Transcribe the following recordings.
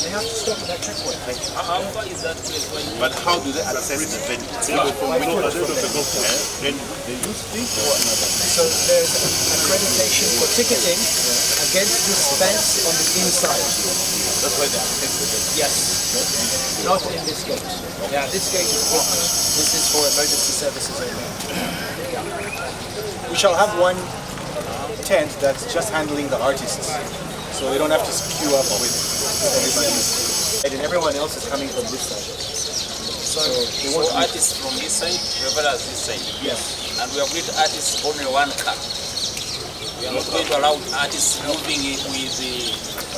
They have to stop at that checkpoint. How far is that place? But how do they assess the venue? Then they use this or another. So there's accreditation for ticketing against this fence on the inside. That's why they assess the venue. Yes. Not in this gate. Yeah, this gate is blocked. This is for emergency services only. We shall have one tent that's just handling the artists. So we don't have to queue up with everybody. And everyone else is coming from this side. So artists from this side, revellers this side. Yes. And we have lit artists only one car. We are not going to allow artists moving with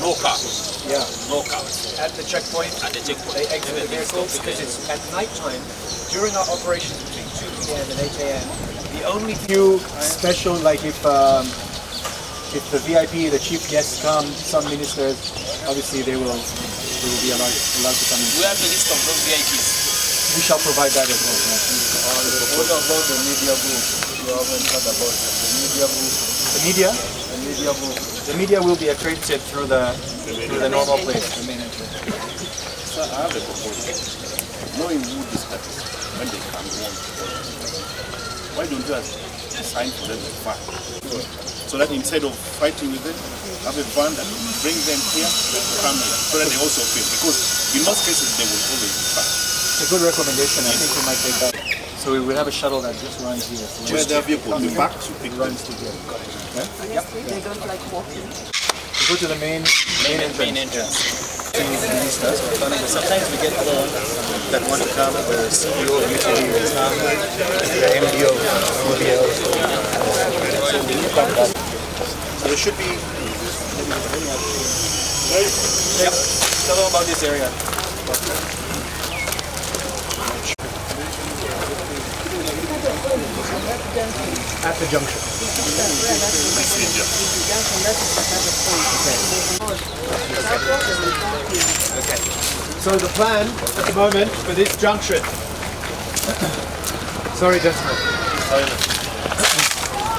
no car. Yeah. No car. At the checkpoint, At the checkpoint. they exit the vehicles because it's at night time. During our operations between 2 p.m. and 8 a.m., the only Few special, like if the VIP, the chief guests come, some ministers, obviously they will be allowed to come in. We have the list of those VIPs. We shall provide that as well. What about the media group? You haven't heard about the media group? The media? The media group. The media will be accredited through the normal place, the main entrance. So I have a proposal. Knowing who these artists, when they come, why don't you assign for them a van? So that instead of fighting with them, have a van that will bring them here, come here, so that they also feel. Because in most cases, they will always be fast. It's a good recommendation. I think we might take that. So we will have a shuttle that just runs here. So Where their vehicle will be back to pick runs to here. Yep. They don't like walking. We go to the main entrance. Sometimes we get other that want to come, the CEO of UTV will come, the MDO, OBL. So there should be. Yep. Tell them about this area. At the junction. Okay. So the plan at the moment for this junction. Sorry, gentlemen.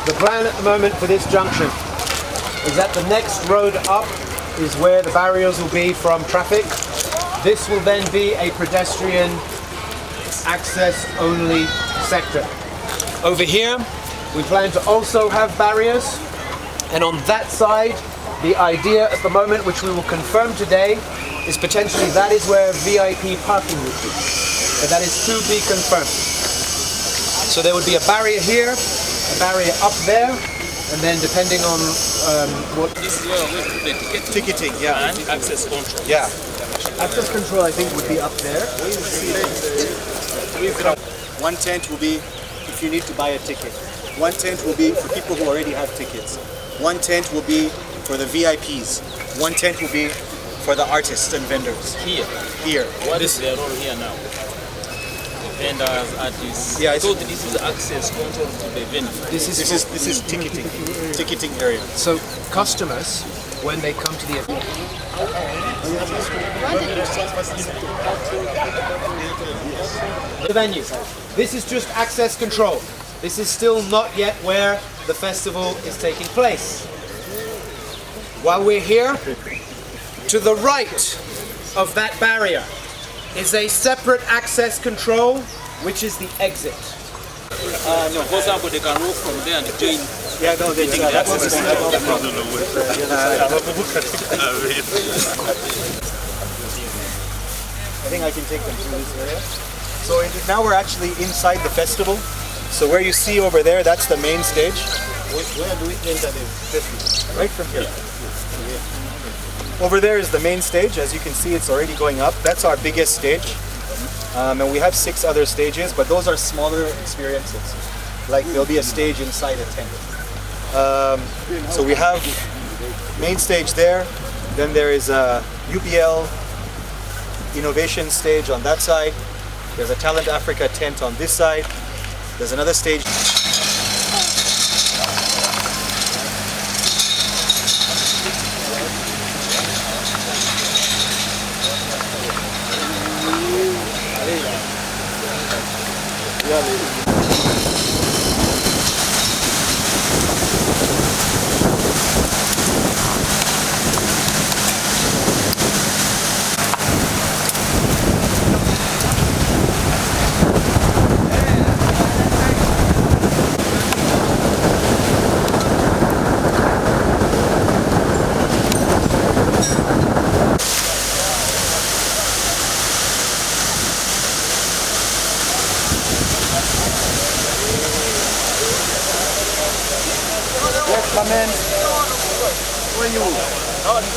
The plan at the moment for this junction is that the next road up is where the barriers will be from traffic. This will then be a pedestrian access only sector. Over here, we plan to also have barriers, and on that side, the idea at the moment, which we will confirm today, is potentially that is where VIP parking would be. But that is to be confirmed. So there would be a barrier here, a barrier up there, and then depending on what... This is where we're going to do the Ticketing, yeah. and access control. Yeah. Access control, I think, would be up there. One tent will be if you need to buy a ticket. One tent will be for people who already have tickets. One tent will be for the VIPs. One tent will be for the artists and vendors. Here. Here. What is their role here now? Vendors, artists. Yeah, so this is access control to the venue. This is ticketing. Ticketing area. So customers, when they come to the event, the venue. This is just access control. This is still not yet where the festival is taking place. While we're here, to the right of that barrier is a separate access control, which is the exit. So for example, they can walk from there and join. Yeah, no, I think I can take them through this area. So now we're actually inside the festival. So where you see over there, that's the main stage. Where do we enter the festival? Right from here. Over there is the main stage. As you can see, it's already going up. That's our biggest stage. And we have 6 other stages, but those are smaller experiences. Like there'll be a stage inside a tent. So we have main stage there. Then there is a UBL innovation stage on that side. There's a Talent Africa tent on this side. There's another stage.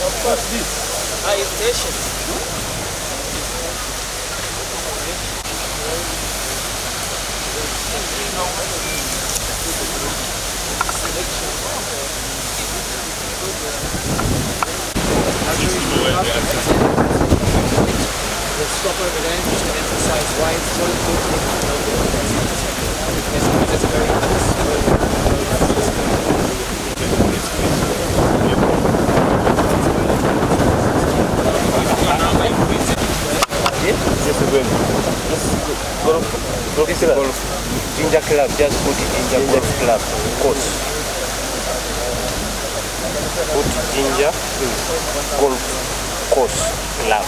What's this? Irritation. Let's stop over there just to emphasize why it's so important to know the context. It's very Jinja club, just put Jinja golf club course. Put Jinja golf course club.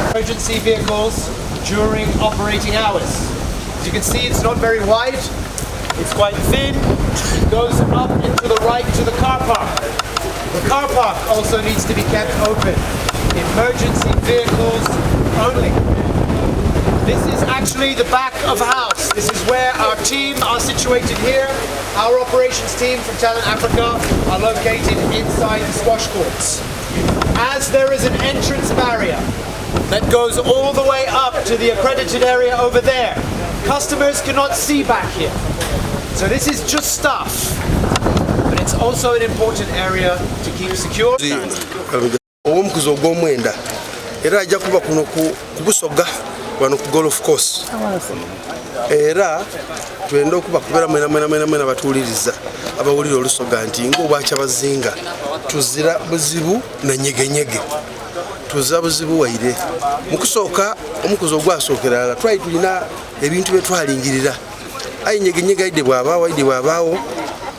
Emergency vehicles during operating hours. As you can see, it's not very wide, it's quite thin, it goes up and to the right to the car park. The car park also needs to be kept open. Emergency vehicles only. This is actually the back of house. This is where our team are situated here. Our operations team from Talent Africa are located inside the squash courts. As there is an entrance barrier that goes all the way up to the accredited area over there, customers cannot see back here. So this is just stuff, but it's also an important area to keep secure. Omukuzo gw'omwenda era ajja kuba kuno ku Busoga wano ku golf course era twenda okuba kubera mwena batuwuliriza abawulira olusoga nti ng'obwakya bazinga tuzira buzibu na nyegenyege tuzira buzibu waire mu kusooka omukuzo ogwasookera twali tulina ebintu bye twalingirira ayi nyegenyege aide bw'abaawo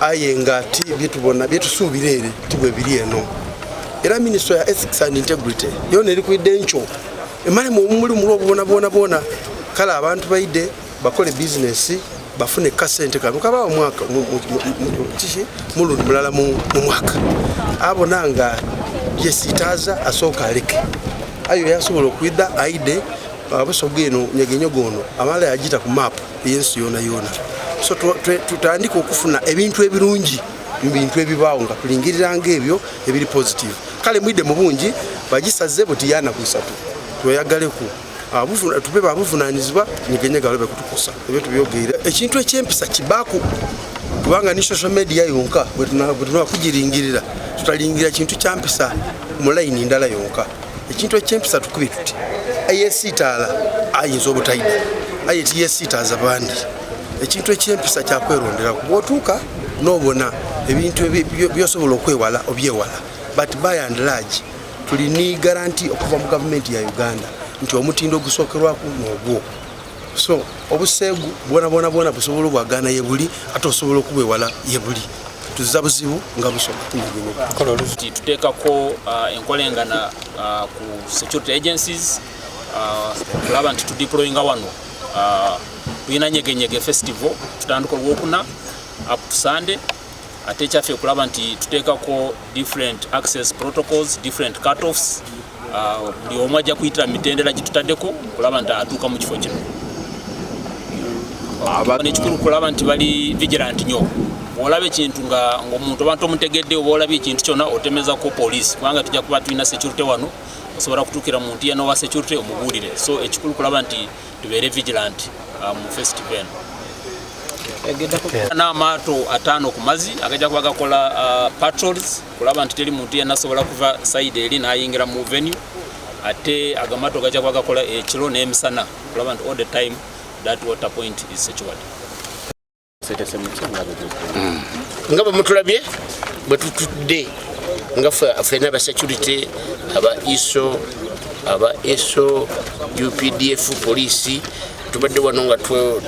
aye ng'ati byetubona byetusuubira ere tibwe biri eno. Era Ministry ya Ethics and Integrity yona eri kwidde encho emale mu mulimu bona kala abantu baide bakole business bafune kasente kaba omwaka kishi mulundu mulala mu mwaka abo nanga yesitaza asooka aleke ayo yasobola okwidda aide Busoga eno nyegenyogo ono amala yagita ku map yensi yona so tutandika okufuna ebintu ebirungi ebintu ebibaawo nga tulingirira ng'ebyo ebiri positive kale mwide mu bungi bagisaze buti yana kusatu tweyagaleku tupe babuvunaanizibwa nyegenyege alobe kutukusa ebyo tubyogeera ekintu ekyempisa kibaako kubanga ni social media yonka bwe tunakugiringirira tutalingira kintu kyampisa mu line ndala yonka ekintu ekyempisa tukubi tuti ayesitaala ayinza obutaida ayeti yesitaaza bandi ekintu ekyempisa kyakwerondera kubotuuka nobona ebintu byosobola okwewala obyewala but by and large tulini guarantee okuva mu government ya Uganda nti omutindo ogusookerwaku n'ogwo so obuseegu bwona busobola obwagana yebuli ate osobola okubwewala yebuli tuzza buzibu nga Busoga tuteekako enkolengana ku security agencies kulaba nti tudeployinga wano tulina Nyege festival tutandika olwokuna up to Sunday ate kyaffe kulaba nti tuteekako different access protocols, different cut-offs buli omu ajja kuyitira mitendera gitutaddeko kulaba nti atuuka mu kifo kino nekikulu kulaba nti bali vigilant nnyo olaba ekintu nga omuntu abantu omutegedde oba olabye ekintu kyonna otemezako poliisi kubanga tujja kuba tulina security wano osobola kutuukira mu ntiya n'owa security omubuulire so ekikulu kulaba nti tubeere vigilant mu festival n'amaato 5 ku mazzi agajja kuba gakola patrols kulaba nti teri muntu yenna asobola kuva side eri n'ayingira mu venue ate agamaato gajja kuba gakola ekiro n'emisana kulaba nti all the time that water point is secured. nga bwe mutulabye bwe tutudde nga ffenna aba security aba ESO UPDF poliisi tubadde wano nga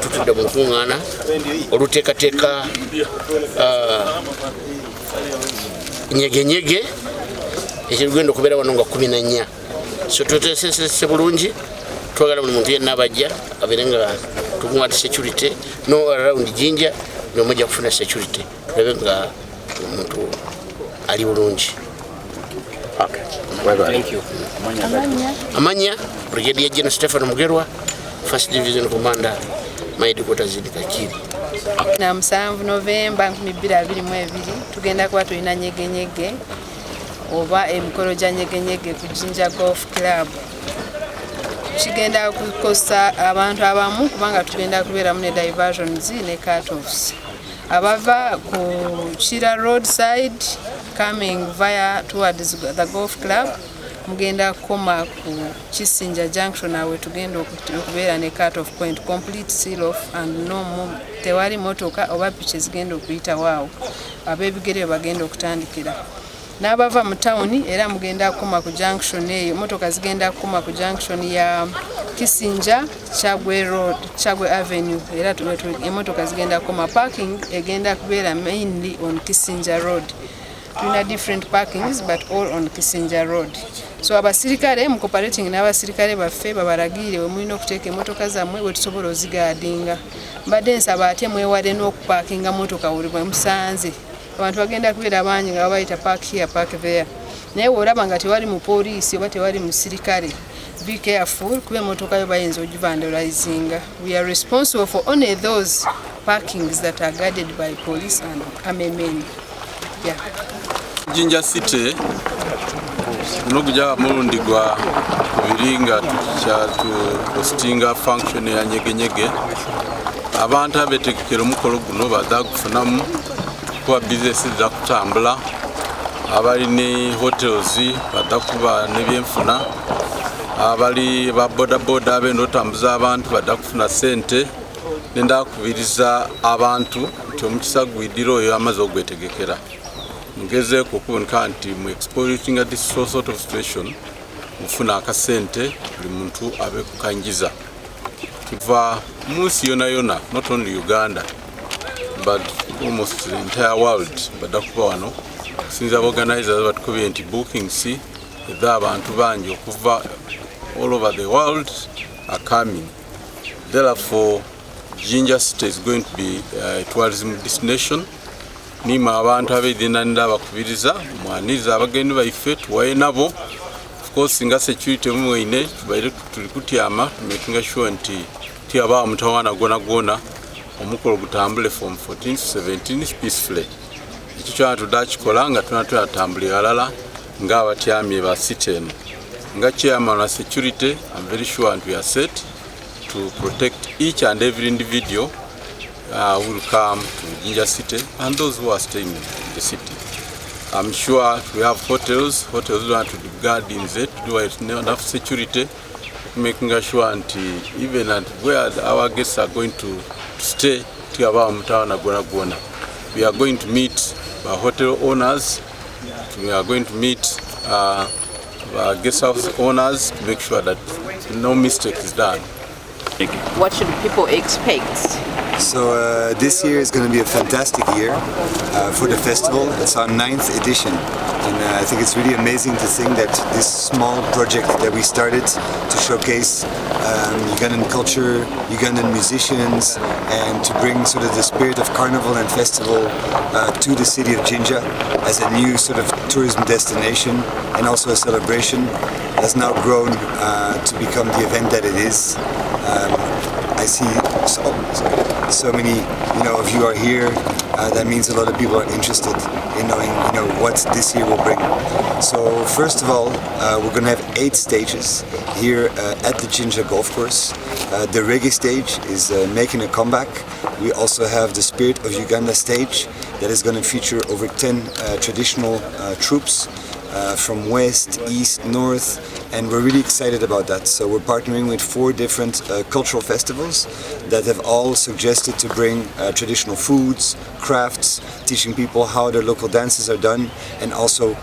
tutudde mu nkuŋŋaana oluteekateeka nyegenyege ekirugenda okubeera wano nga 14 so tweteesese bulungi twagala buli muntu yenna abajja abeere nga tukuŋŋaati security no around Jinja nomujja kufuna security tulabe nga omuntu ali bulungi. Okay. Thank you. Amanya, Brigadier General Stephen Mugerwa, 1st Division Commander, my headquarters in Kakiri. Na 7 November 2022 tugenda kuba tulina Nyege Nyege oba emikolo gya Nyege Nyege ku Jinja Golf Club. Kigenda kukosa abantu abamu kubanga tugenda kubeeramu ne diversions ne cut-offs. Abava ku Chira roadside coming via towards the golf club mugenda koma ku Kisinja junction awe tugenda okubeera ne cut-off point, complete seal off and no more. Tewali motoka oba piki zigenda okuyita waawo, ab'ebigere bagenda okutandikira. N'abava mu town era mugenda koma ku junction eyo, motoka zigenda koma ku junction ya Kisinja Chagwe Road, Chagwe Avenue, era emotoka zigenda koma. Parking egenda kubeera mainly on Kisinja Road. Tulina different parkings but all on Kisinja Road. So abasirikale mu cooperating n'abasirikale baffe babaragire we mulina okuteeka emotoka zammwe we tusobola ozigaadinga. Mbadde nsaba ate mwewale n'okuparkinga motoka buli bwe musanze. Abantu bagenda kubeera bangi nga babayita park here, park there. Naye olaba nga tewali mu poliisi oba tewali mu sirikale, be careful kuba emotoka yo bayinza ogivandalizinga. We are responsible for only those parkings that are guarded by police and army men. Yeah. Jinja City nokuja mulundi gwa biringa tukyatu hostinga function ya Nyege Nyege. Abantu abetekekera omukolo guno baza kufunamu kuba business za kutambula, abali ne hotels baza kuba n'ebyenfuna, abali ba boda boda abenda otambuza abantu baza kufuna sente. Nenda kubiriza abantu nti omukisa gwidiro oyo amaze ogwetegekera. Ngeze kukunka nti mu experiencing at this sort of situation mufuna akasente buli muntu abe kukanjiza. Kiva munsi yona not only Uganda but almost the entire world badakuba wano since organizers batukubye nti bookings eza abantu bangi okuva all over the world are coming. Therefore Jinja City is going to be a tourism destination. Nima abantu abedina ndaba kubiriza mwaniriza abagenyi baife tuwaye nabo. Of course nga security mweine tubaire tulikutyama making sure nti aba mutawana gona omukolo gutambule from 14 to 17 peacefully. Ekyo kyatu dakikola nga tunatambulira alala nga abatyamye ba city eno. Nga chairman wa security, I'm very sure and we are set to protect each and every individual who will come to Jinja City and those who are staying in the city. I'm sure we have hotels want to do gardens to do enough security, making sure and even at where our guests are going to stay, we are going to meet hotel owners, we are going to meet guest house owners to make sure that no mistake is done. What should people expect? So this year is going to be a fantastic year for the festival. It's our 9th edition, and I think it's really amazing to think that this small project that we started to showcase Ugandan culture, Ugandan musicians, and to bring sort of the spirit of carnival and festival to the city of Jinja as a new sort of tourism destination and also a celebration has now grown to become the event that it is. I see so many, of you are here. That means a lot of people are interested in knowing, what this year will bring. So first of all, we're going to have 8 stages here at the Jinja golf course. The reggae stage is making a comeback. We also have the Spirit of Uganda stage that is going to feature over 10 traditional troops from west, east, north, and we're really excited about that. So we're partnering with 4 different cultural festivals that have all suggested to bring traditional foods, crafts, teaching people how their local dances are done, and also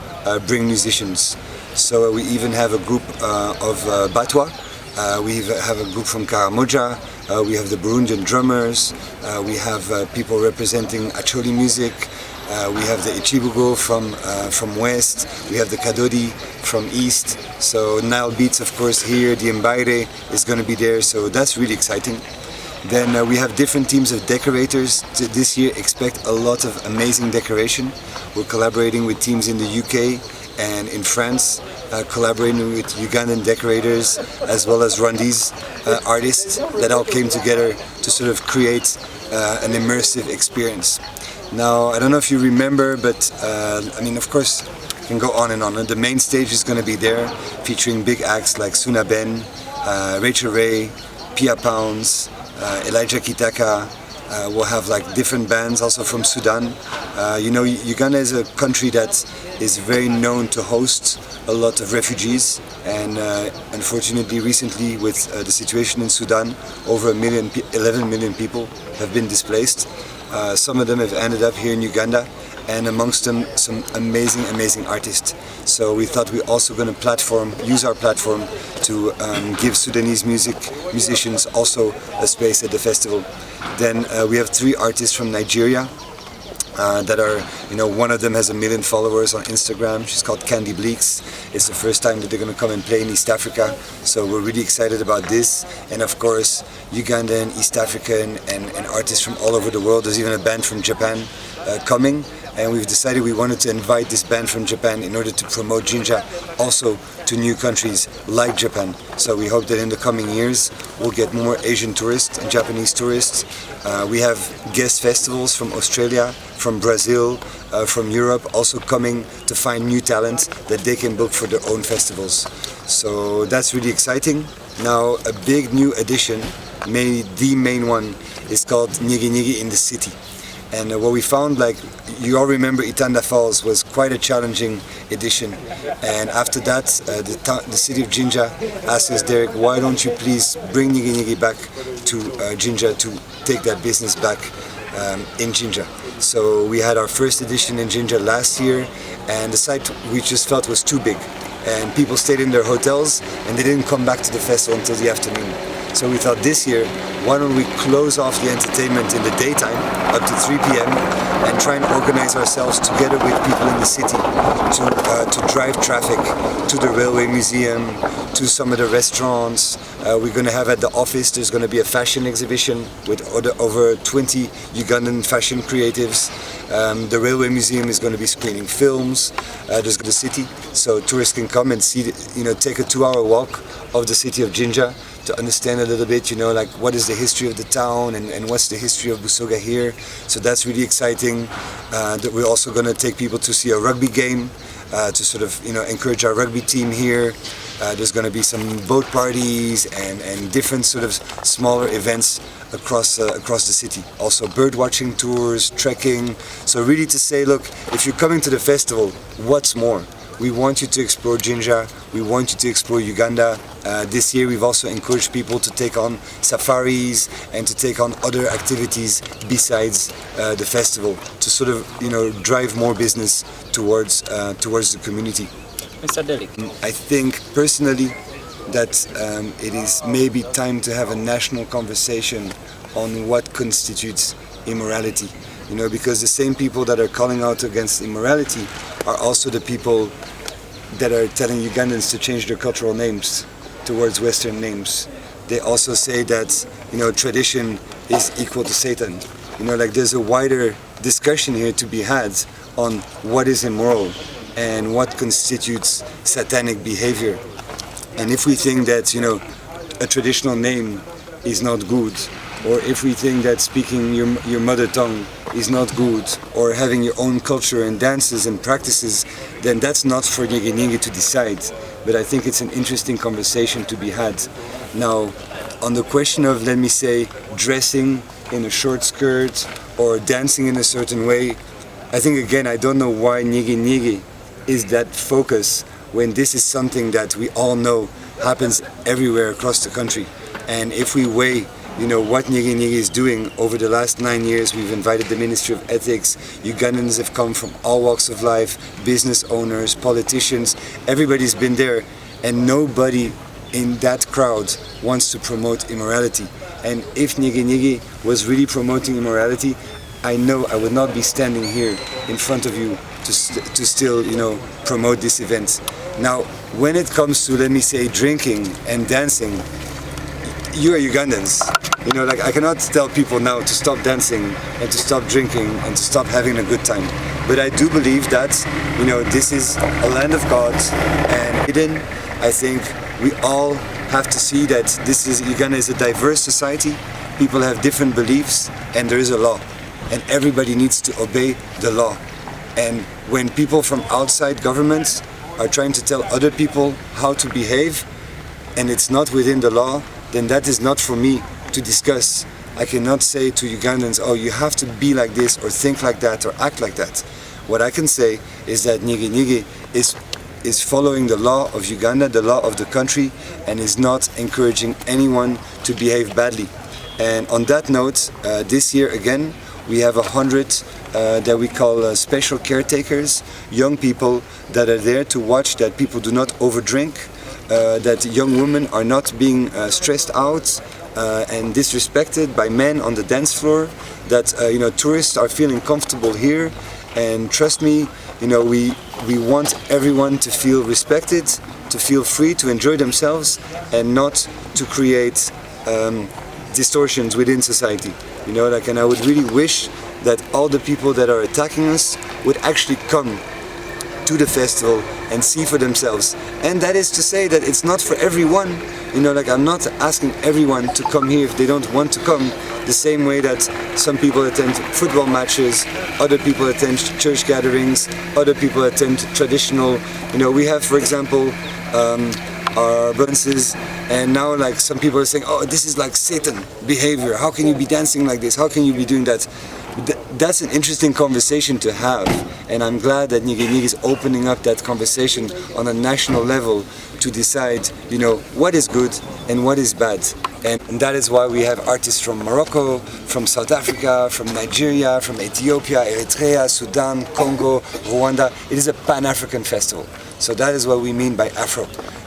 bring musicians. So we even have a group of Batwa, we have a group from Karamoja, we have the Burundian drummers, we have people representing Acholi music, we have the Ichibugo from west, we have the Kadodi from east, so Nile Beats of course here, the Mbaire is going to be there, so that's really exciting. Then we have different teams of decorators. This year expect a lot of amazing decoration. We're collaborating with teams in the UK and in France, collaborating with Ugandan decorators as well as Rwandese artists that all came together to sort of create an immersive experience. Now, I don't know if you remember, but I mean, of course, you can go on and on. The main stage is going to be there, featuring big acts like Suna Ben, Rachel Ray, Pia Pounds, Elijah Kitaka. We'll have like different bands also from Sudan. You know, Uganda is a country that is very known to host a lot of refugees, and unfortunately recently with the situation in Sudan, over 11 million people have been displaced. Some of them have ended up here in Uganda, and amongst them some amazing artists. So we thought we're also going to use our platform to give Sudanese musicians also a space at the festival. Then we have 3 artists from Nigeria that are, you know, one of them has 1 million followers on Instagram. She's called Candy Bleaks. It's the first time that they're going to come and play in East Africa, so we're really excited about this. And of course, Ugandan, East African, and artists from all over the world. There's even a band from Japan coming, and we've decided we wanted to invite this band from Japan in order to promote Jinja also to new countries like Japan. So we hope that in the coming years we'll get more Asian tourists and Japanese tourists. We have guest festivals from Australia, from Brazil, from Europe also coming to find new talents that they can book for their own festivals. So that's really exciting. Now a big new addition, the main one, is called Nyege Nyege in the city. And what we found, like you all remember, Itanda Falls was quite a challenging edition. And after that, the city of Jinja asked us, Derek, why don't you please bring Nyege Nyege back to Jinja to take that business back in Jinja. So we had our first edition in Jinja last year, and the site we just felt was too big. And people stayed in their hotels and they didn't come back to the festival until the afternoon. So we thought this year, why don't we close off the entertainment in the daytime up to 3 p.m. and try and organize ourselves together with people in the city to drive traffic to the railway museum, to some of the restaurants. We're going to have at the office, there's going to be a fashion exhibition with over 20 Ugandan fashion creatives. The railway museum is going to be screening films. There's the city, so tourists can come and see, take a 2-hour walk of the city of Jinja to understand a little bit, like what is the history of the town and what's the history of Busoga here. So that's really exciting. That we're also going to take people to see a rugby game, to sort of encourage our rugby team here. There's going to be some boat parties and different sort of smaller events across the city. Also bird watching tours, trekking. So really to say, look, if you're coming to the festival, what's more? We want you to explore Jinja, we want you to explore Uganda. This year we've also encouraged people to take on safaris and to take on other activities besides the festival to sort of drive more business towards the community. Mr. Derek. I think personally that it is maybe time to have a national conversation on what constitutes immorality. Because the same people that are calling out against immorality are also the people that are telling Ugandans to change their cultural names towards Western names. They also say that tradition is equal to Satan. There's a wider discussion here to be had on what is immoral and what constitutes satanic behavior. And if we think that a traditional name is not good, or if we think that speaking your mother tongue is not good, or having your own culture and dances and practices, then that's not for Nyege Nyege to decide. But I think it's an interesting conversation to be had. Now, on the question of, let me say, dressing in a short skirt or dancing in a certain way, I think again, I don't know why Nyege Nyege is that focus when this is something that we all know happens everywhere across the country. And if we weigh what Nyege Nyege is doing over the last 9 years, we've invited the Ministry of Ethics. Ugandans have come from all walks of life, business owners, politicians, everybody's been there, and nobody in that crowd wants to promote immorality. And if Nyege Nyege was really promoting immorality, I know I would not be standing here in front of you to still promote this event. Now, when it comes to, let me say, drinking and dancing, you are Ugandans. You know, like I cannot tell people now to stop dancing and to stop drinking and to stop having a good time. But I do believe that, you know, this is a land of God, and hidden, I think we all have to see that Uganda is a diverse society. People have different beliefs, and there is a law, and everybody needs to obey the law. And when people from outside governments are trying to tell other people how to behave, and it's not within the law, then that is not for me to discuss. I cannot say to Ugandans, oh, you have to be like this, or think like that, or act like that. What I can say is that Nyege Nyege is following the law of Uganda, the law of the country, and is not encouraging anyone to behave badly. And on that note, this year again, we have 100 that we call special caretakers, young people that are there to watch that people do not overdrink, that young women are not being stressed out and disrespected by men on the dance floor, that you know, tourists are feeling comfortable here. And trust me, you know, we want everyone to feel respected, to feel free to enjoy themselves, and not to create distortions within society. You know, like, and I would really wish that all the people that are attacking us would actually come to the festival and see for themselves. And that is to say that it's not for everyone. You know, like, I'm not asking everyone to come here if they don't want to come, the same way that some people attend football matches, other people attend church gatherings, other people attend traditional, you know, we have, for example, our observances, and now, like, some people are saying, oh, this is like Satan behavior, how can you be dancing like this, how can you be doing that? That's an interesting conversation to have, and I'm glad that Nyege Nyege is opening up that conversation on a national level to decide, you know, what is good and what is bad. And that is why we have artists from Morocco, from South Africa, from Nigeria, from Ethiopia, Eritrea, Sudan, Congo, Rwanda. It is a Pan-African festival. So that is what we mean by Afro.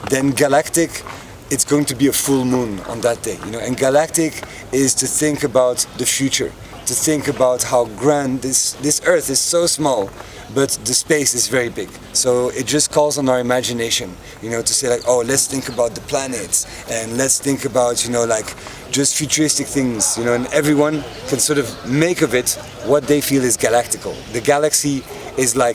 Then Galactic, it's going to be a full moon on that day, you know, and Galactic is to think about the future, to think about how grand this earth is. So small, but the space is very big. So it just calls on our imagination, you know, to say, like, oh, let's think about the planets, and let's think about, you know, like, just futuristic things, you know, and everyone can sort of make of it what they feel is galactical. The galaxy is like